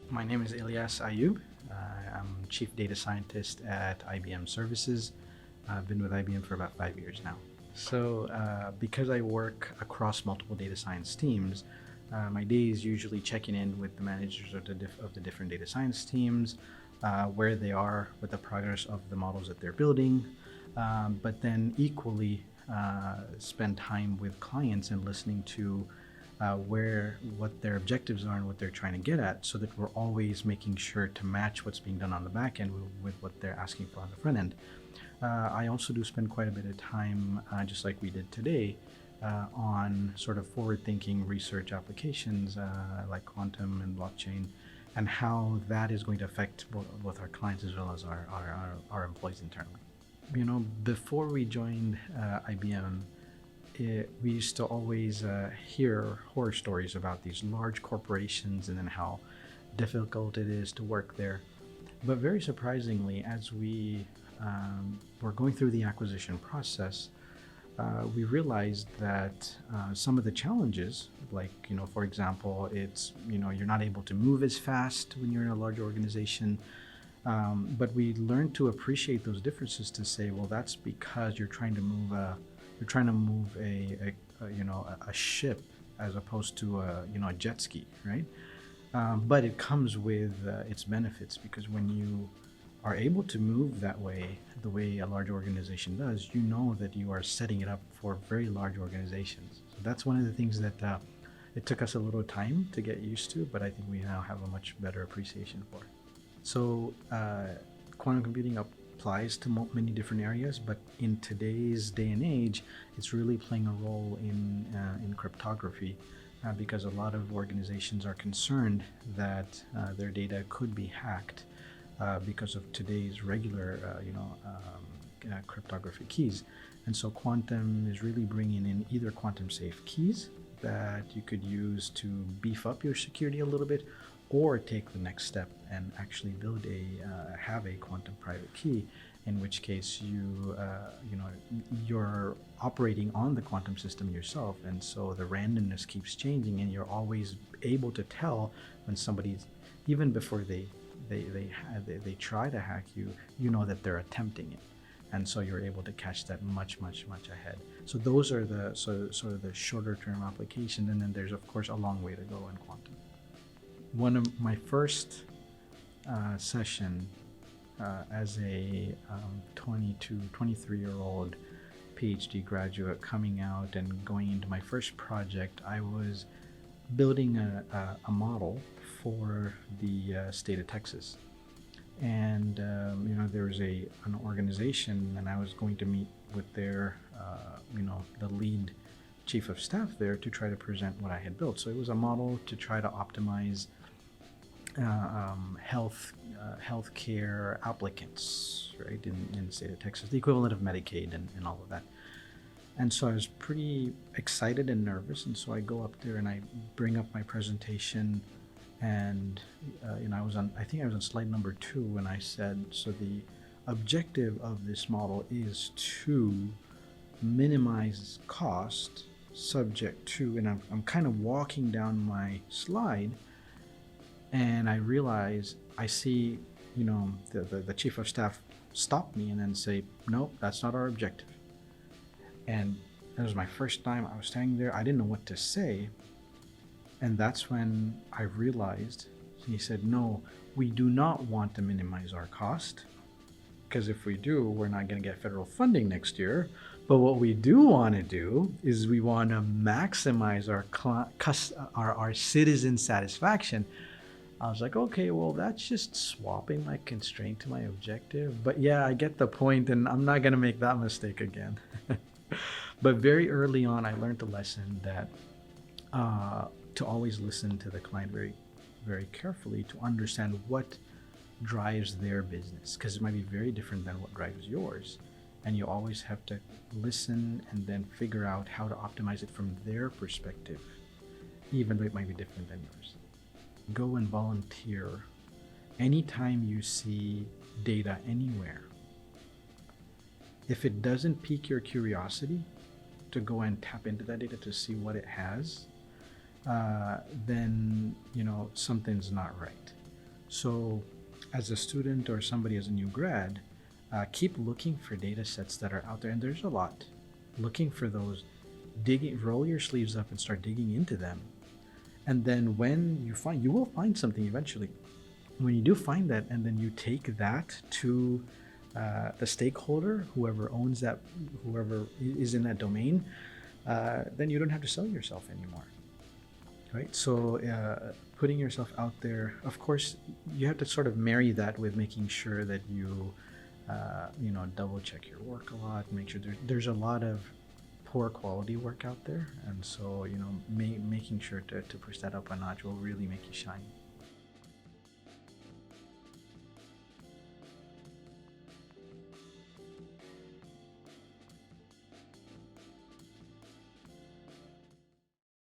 My name is Ilyas Iyoob. I'm Chief Data Scientist at IBM Services. I've been with IBM for about 5 years now. Because I work across multiple data science teams, my day is usually checking in with the managers of the different data science teams, where they are with the progress of the models that they're building, but then equally spend time with clients and listening to what their objectives are and what they're trying to get at, so that we're always making sure to match what's being done on the back end with what they're asking for on the front end. I also do spend quite a bit of time, just like we did today, on sort of forward-thinking research applications like quantum and blockchain, and how that is going to affect both our clients as well as our employees internally. Before we joined IBM, we used to always hear horror stories about these large corporations and then how difficult it is to work there. But very surprisingly, as we were going through the acquisition process, we realized that some of the challenges, like, for example, you're not able to move as fast when you're in a large organization. But we learned to appreciate those differences, to say, well, that's because you're trying to move a ship as opposed to a jet ski, right? But it comes with its benefits, because when you are able to move that way, the way a large organization does, you know that you are setting it up for very large organizations. So that's one of the things that it took us a little time to get used to, but I think we now have a much better appreciation for it. So quantum computing applies to many different areas, but in today's day and age, it's really playing a role in cryptography, because a lot of organizations are concerned that their data could be hacked because of today's regular cryptography keys. And so quantum is really bringing in either quantum safe keys that you could use to beef up your security a little bit, or take the next step and actually have a quantum private key, in which case you're operating on the quantum system yourself, and so the randomness keeps changing, and you're always able to tell when somebody's, even before they try to hack you, that they're attempting it, and so you're able to catch that much ahead. So those are the sort of the shorter term application, and then there's of course a long way to go in quantum. One of my first session as a 23-year-old PhD graduate coming out and going into my first project, I was building a model for the state of Texas. And there was an organization, and I was going to meet with their the lead chief of staff there to try to present what I had built. So it was a model to try to optimize healthcare applicants, right, in the state of Texas, the equivalent of Medicaid and all of that. And so I was pretty excited and nervous, and so I go up there and I bring up my presentation, and I think I was on slide number 2, and I said, so the objective of this model is to minimize cost subject to, and I'm kind of walking down my slide, and I realize, I see, the chief of staff stop me and then say, nope, that's not our objective. And it was my first time. I was standing there, I didn't know what to say, and that's when I realized, he said, no, we do not want to minimize our cost, because if we do, we're not going to get federal funding next year. But what we do want to do is we want to maximize our citizen satisfaction. I was like, okay, well, that's just swapping my constraint to my objective. But yeah, I get the point, and I'm not going to make that mistake again. But very early on, I learned the lesson that to always listen to the client very, very carefully, to understand what drives their business, because it might be very different than what drives yours. And you always have to listen and then figure out how to optimize it from their perspective, even though it might be different than yours. Go and volunteer anytime you see data anywhere. If it doesn't pique your curiosity to go and tap into that data to see what it has, then something's not right. So, as a student or somebody as a new grad, keep looking for data sets that are out there, and there's a lot. Looking for those, digging, roll your sleeves up and start digging into them. And then when you will find something eventually. When you do find that, and then you take that to the stakeholder, whoever owns that, whoever is in that domain, then you don't have to sell yourself anymore, right? So putting yourself out there, of course, you have to sort of marry that with making sure that you know, double check your work a lot, make sure there's a lot of poor quality work out there, and so, you know, making sure to push that up a notch will really make you shine.